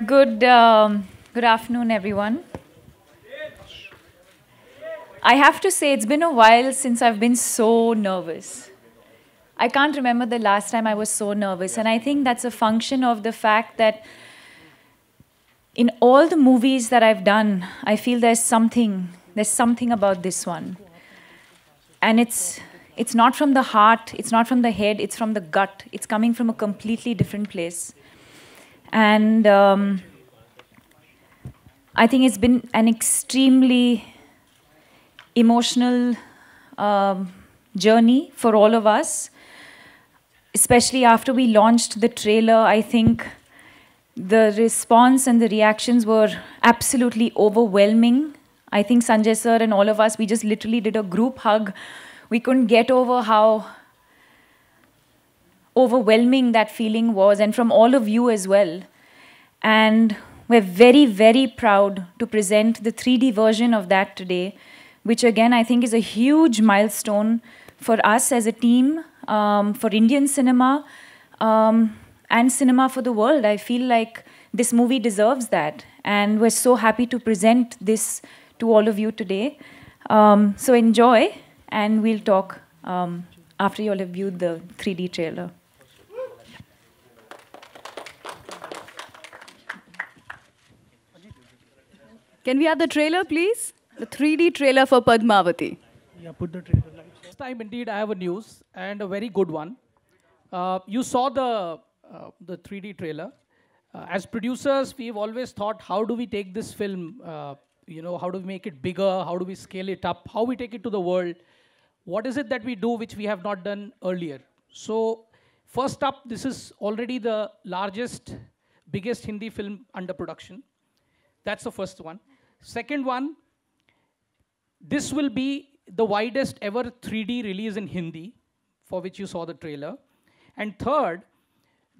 Good afternoon, everyone. I have to say, it's been a while since I've been so nervous. I can't remember the last time I was so nervous, and I think that's a function of the fact that in all the movies that I've done, I feel there's something about this one. And it's not from the heart, it's not from the head, it's from the gut. It's coming from a completely different place. And I think it's been an extremely emotional journey for all of us, especially after we launched the trailer. I think the response and the reactions were absolutely overwhelming. I think Sanjay sir and all of us, we just literally did a group hug. We couldn't get over how overwhelming that feeling was, and from all of you as well. And we're very, very proud to present the 3D version of that today, which again I think is a huge milestone for us as a team, for Indian cinema, and cinema for the world. I feel like this movie deserves that, and we're so happy to present this to all of you today. So enjoy, and we'll talk after you all have viewed the 3D trailer. Can we have the trailer, please? The 3D trailer for Padmavati. Yeah, put the trailer. This time, indeed, I have a news, and a very good one. You saw the 3D trailer. As producers, we've always thought, how do we take this film, how do we make it bigger, how do we scale it up, how we take it to the world, what is it that we do which we have not done earlier. So first up, this is already the biggest Hindi film under production. That's the first one. Second one, this will be the widest ever 3D release in Hindi, for which you saw the trailer. And third,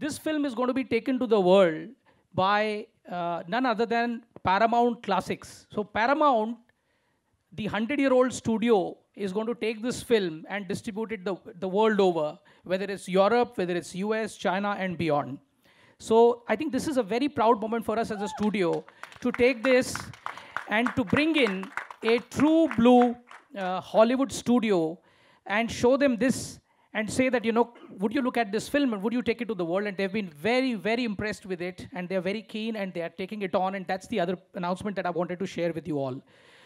this film is going to be taken to the world by none other than Paramount Classics. So Paramount, the 100-year-old studio, is going to take this film and distribute it the world over, whether it's Europe, whether it's US, China, and beyond. So I think this is a very proud moment for us as a studio to take this and to bring in a true blue Hollywood studio and show them this and say that, would you look at this film and would you take it to the world? And they've been very, very impressed with it, and they're very keen, and they are taking it on, and that's the other announcement that I wanted to share with you all.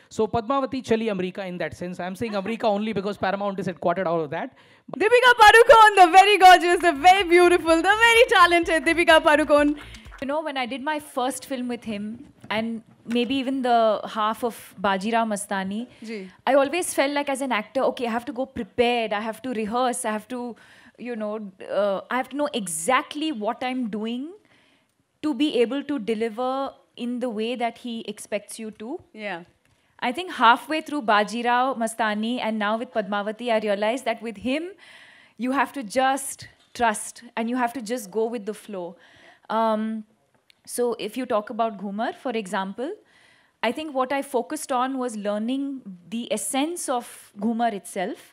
So Padmavati Chali America in that sense. I'm saying America only because Paramount is headquartered out of that. Deepika Padukone, the very gorgeous, the very beautiful, the very talented Deepika Padukone. When I did my first film with him, and maybe even the half of Bajirao Mastani, I always felt like as an actor, okay, I have to go prepared, I have to rehearse, I have to, I have to know exactly what I'm doing to be able to deliver in the way that he expects you to. Yeah. I think halfway through Bajirao Mastani and now with Padmavati, I realized that with him, you have to just trust and you have to just go with the flow. So if you talk about Ghumar, for example, I think what I focused on was learning the essence of Ghumar itself.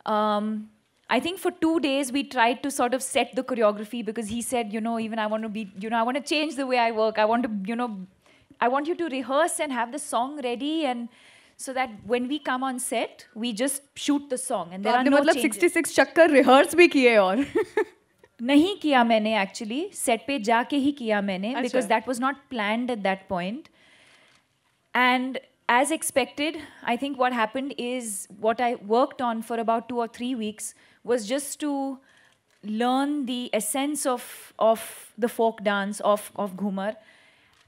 I think for 2 days we tried to sort of set the choreography because he said, even I want to be, I want to change the way I work. I want to, I want you to rehearse and have the song ready, and so that when we come on set, we just shoot the song and there are no changes. 66 chakkar rehearse bhi kiye aur. नहीं किया मैंने actually, set पे जाके ही किया मैंने, because that was not planned at that point. And as expected, I think what happened is what I worked on for about 2 or 3 weeks was just to learn the essence of the folk dance of Ghumar.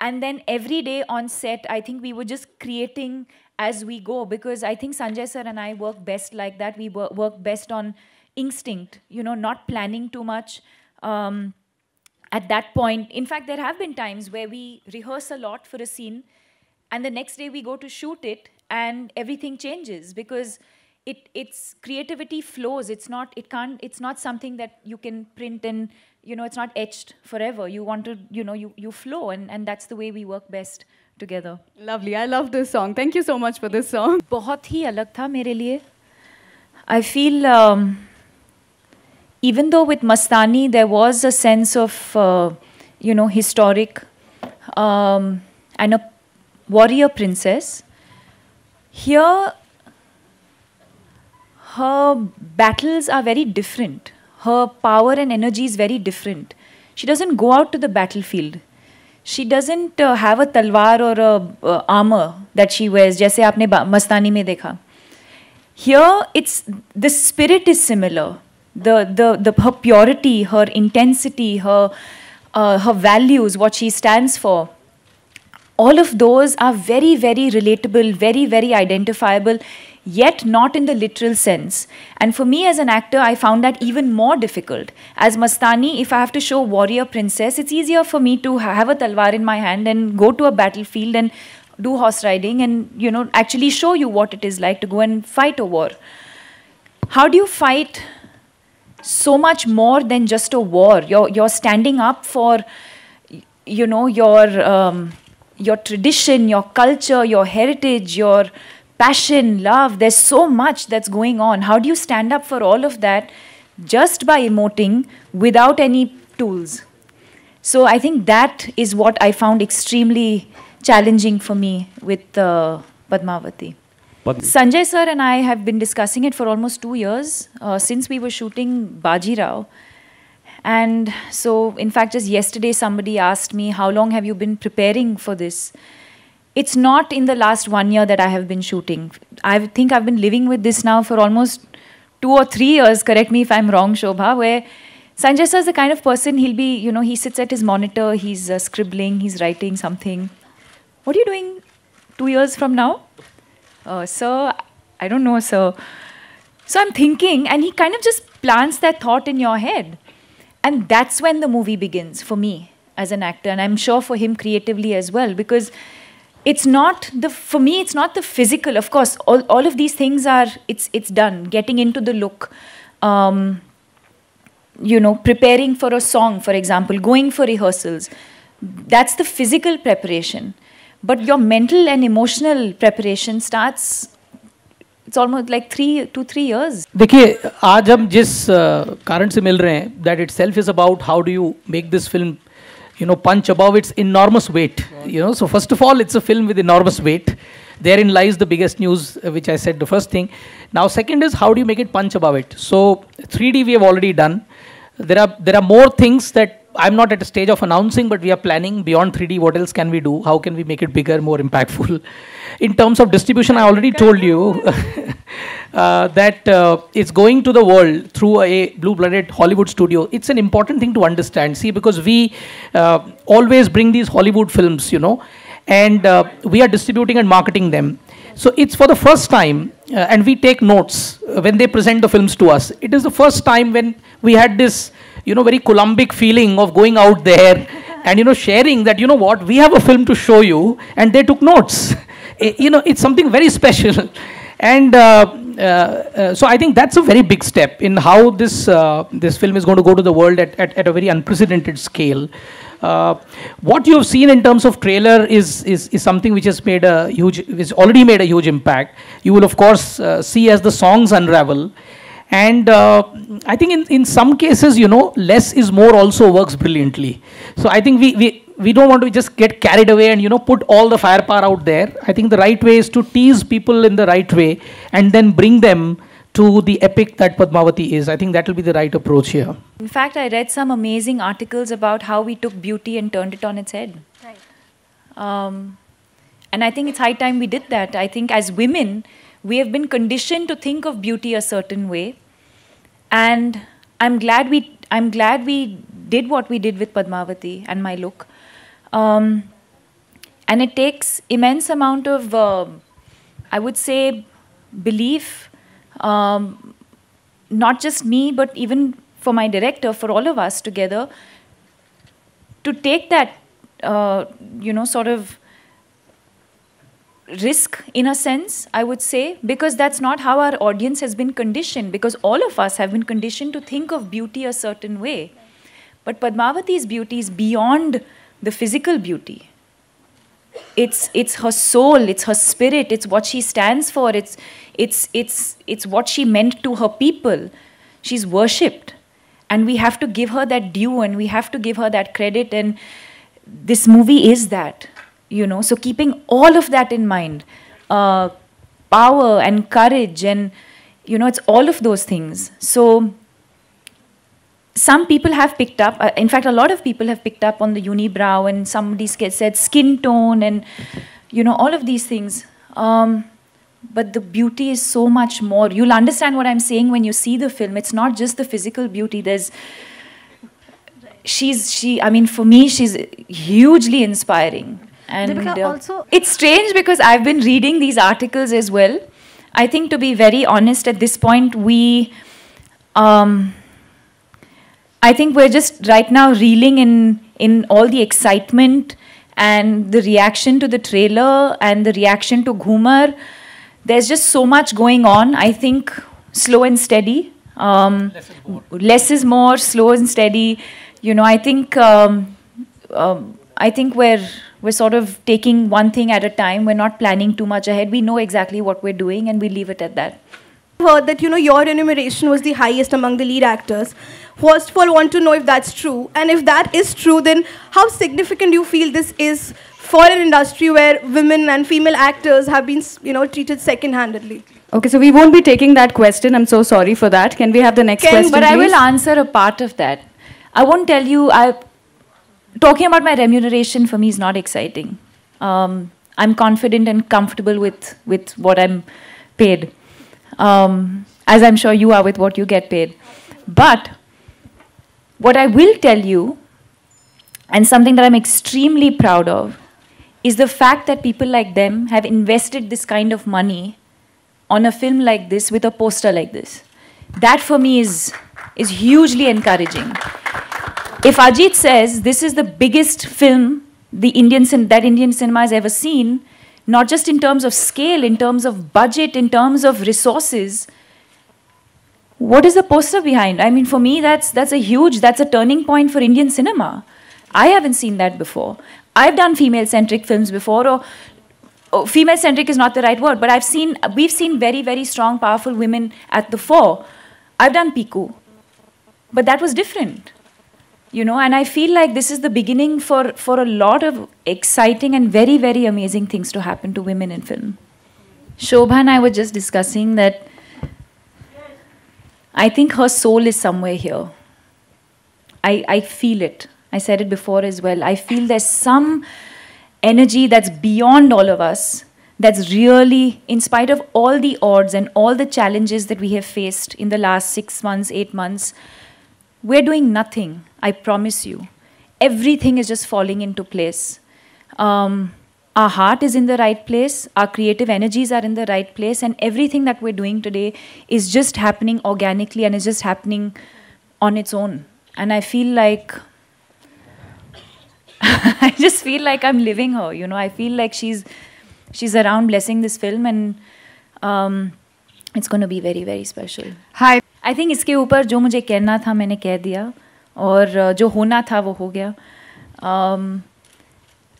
And then every day on set, I think we were just creating as we go, because I think Sanjay sir and I work best like that. We work best on instinct, not planning too much at that point. In fact, there have been times where we rehearse a lot for a scene and the next day we go to shoot it and everything changes because its creativity flows. It's not something that you can print and, it's not etched forever. You want to, you flow, and that's the way we work best together. Lovely. I love this song. Thank you so much for this song. बहुत ही अलग था मेरे लिए. I feel even though with Mastani there was a sense of, historic and a warrior princess. Here, her battles are very different. Her power and energy is very different. She doesn't go out to the battlefield. She doesn't have a talwar or a armor that she wears, jaise aapne Mastani mein dekha. Here, the spirit is similar. Her purity, her intensity, her values, what she stands for, all of those are very, very relatable, very, very identifiable, yet not in the literal sense. And for me as an actor, I found that even more difficult. As Mastani, if I have to show warrior princess, it's easier for me to have a talwar in my hand and go to a battlefield and do horse riding and, you know, actually show you what it is like to go and fight a war. How do you fight so much more than just a war? You're standing up for, you know, your tradition, your culture, your heritage, your passion, love. There's so much that's going on. How do you stand up for all of that just by emoting without any tools? So I think that is what I found extremely challenging for me with Padmavati. Sanjay sir and I have been discussing it for almost 2 years since we were shooting Bajirao. And so, in fact, just yesterday somebody asked me, how long have you been preparing for this? It's not in the last 1 year that I have been shooting. I think I've been living with this now for almost 2 or 3 years, correct me if I'm wrong, Shobha, where Sanjay sir is the kind of person, he'll be, you know, he sits at his monitor, he's scribbling, he's writing something. What are you doing 2 years from now? Sir, I don't know, sir. So I'm thinking, and he kind of just plants that thought in your head. And that's when the movie begins for me as an actor, and I'm sure for him creatively as well, because it's not for me, it's not the physical. Of course, all of these things are, it's done. Getting into the look, you know, preparing for a song, for example, going for rehearsals. That's the physical preparation. But your mental and emotional preparation starts, it's almost like 2 to 3 years. देखिए आज हम जिस कारण से मिल रहे हैं, that itself is about how do you make this film, you know, punch above its enormous weight. You know, so first of all, it's a film with enormous weight. Therein lies the biggest news, which I said the first thing. Now, second is how do you make it punch above it? So 3D we have already done. There are more things that I'm not at a stage of announcing, but we are planning beyond 3D. What else can we do? How can we make it bigger, more impactful? In terms of distribution, I already told you that it's going to the world through a blue-blooded Hollywood studio. It's an important thing to understand. See, because we always bring these Hollywood films, you know, and we are distributing and marketing them. So it's for the first time, and we take notes when they present the films to us. It is the first time when we had this, you know, very Columbic feeling of going out there and, you know, sharing that, you know what, we have a film to show you, and they took notes. You know, it's something very special. And so I think that's a very big step in how this film is going to go to the world at a very unprecedented scale. What you've seen in terms of trailer is something which has already made a huge impact. You will of course see as the songs unravel. And I think in some cases, you know, less is more also works brilliantly. So I think we don't want to just get carried away and, you know, put all the firepower out there. I think the right way is to tease people in the right way and then bring them to the epic that Padmavati is. I think that will be the right approach here. In fact, I read some amazing articles about how we took beauty and turned it on its head. Right. And I think it's high time we did that. I think as women, we have been conditioned to think of beauty a certain way, and I'm glad we did what we did with Padmavati and my look. And it takes immense amount of, I would say, belief, not just me, but even for my director, for all of us together, to take that, you know, sort of risk in a sense, I would say, because that's not how our audience has been conditioned, because all of us have been conditioned to think of beauty a certain way. But Padmavati's beauty is beyond the physical beauty. It's her soul, it's her spirit, it's what she stands for, it's what she meant to her people. She's worshipped. And we have to give her that due, and we have to give her that credit. And this movie is that, you know. So keeping all of that in mind, power and courage and, you know, it's all of those things. So some people have picked up, in fact, a lot of people have picked up on the unibrow, and somebody said skin tone and, you know, all of these things. But the beauty is so much more. You'll understand what I'm saying when you see the film. It's not just the physical beauty. I mean, for me, she's hugely inspiring. And Deepika, also, it's strange because I've been reading these articles as well. I think, to be very honest, at this point, I think we're just right now reeling in all the excitement and the reaction to the trailer and the reaction to Ghumar. There's just so much going on. I think slow and steady. Less is more, slow and steady. You know, I think we're sort of taking one thing at a time. We're not planning too much ahead. We know exactly what we're doing, and we leave it at that. Heard that, you know, your remuneration was the highest among the lead actors. First of all, want to know if that's true, and if that is true, then how significant do you feel this is for an industry where women and female actors have been, you know, treated second-handedly? okay, so we won't be taking that question. I'm so sorry for that. Can we have the next question, But please? I will answer a part of that. I won't tell you. Talking about my remuneration for me is not exciting. I'm confident and comfortable with what I'm paid, as I'm sure you are with what you get paid. But what I will tell you, and something that I'm extremely proud of, is the fact that people like them have invested this kind of money on a film like this with a poster like this. That for me is hugely encouraging. If Ajit says this is the biggest film that Indian cinema has ever seen, not just in terms of scale, in terms of budget, in terms of resources, what is the poster behind? I mean, for me, that's a turning point for Indian cinema. I haven't seen that before. I've done female-centric films before, or female-centric is not the right word, but we've seen very, very strong, powerful women at the fore. I've done Piku, but that was different, you know. And I feel like this is the beginning for a lot of exciting and very, very amazing things to happen to women in film. Shobha and I were just discussing that I think her soul is somewhere here. I feel it. I said it before as well. I feel there's some energy that's beyond all of us, that's really, in spite of all the odds and all the challenges that we have faced in the last 6 months, 8 months, we're doing nothing, I promise you. Everything is just falling into place. Our heart is in the right place, our creative energies are in the right place, and everything that we're doing today is just happening organically and is just happening on its own. And I feel like, I just feel like I'm living her, you know. I feel like she's around blessing this film, and it's going to be very, very special. Hi. I think इसके ऊपर जो मुझे कहना था मैंने कह दिया, और जो होना था वो हो गया.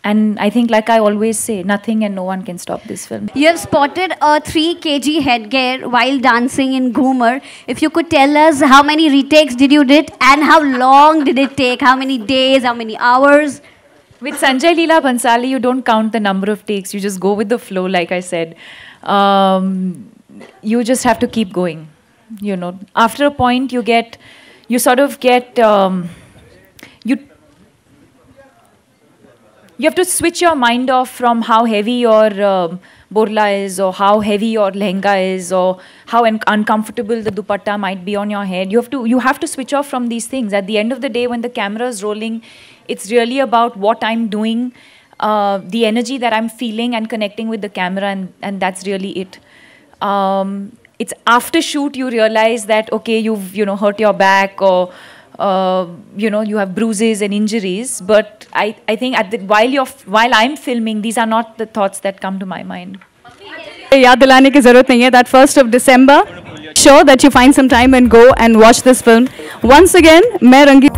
And I think, like I always say, nothing and no one can stop this film. You have spotted a 3 kg headgear while dancing in Ghumar. If you could tell us how many retakes did you did and how long did it take? How many days? How many hours? With Sanjay Leela Bhansali, you don't count the number of takes. You just go with the flow, like I said. You just have to keep going. You know, after a point, you sort of get. You have to switch your mind off from how heavy your borla is, or how heavy your lehenga is, or how uncomfortable the dupatta might be on your head. You have to switch off from these things. At the end of the day, when the camera is rolling, it's really about what I'm doing, the energy that I'm feeling and connecting with the camera, and that's really it. It's after shoot you realize that, okay, you've hurt your back, or you have bruises and injuries, but I think while I'm filming, these are not the thoughts that come to my mind. याद दिलाने की ज़रूरत नहीं है. That 1st of December, sure that you find some time and go and watch this film. Once again, मैं रंगी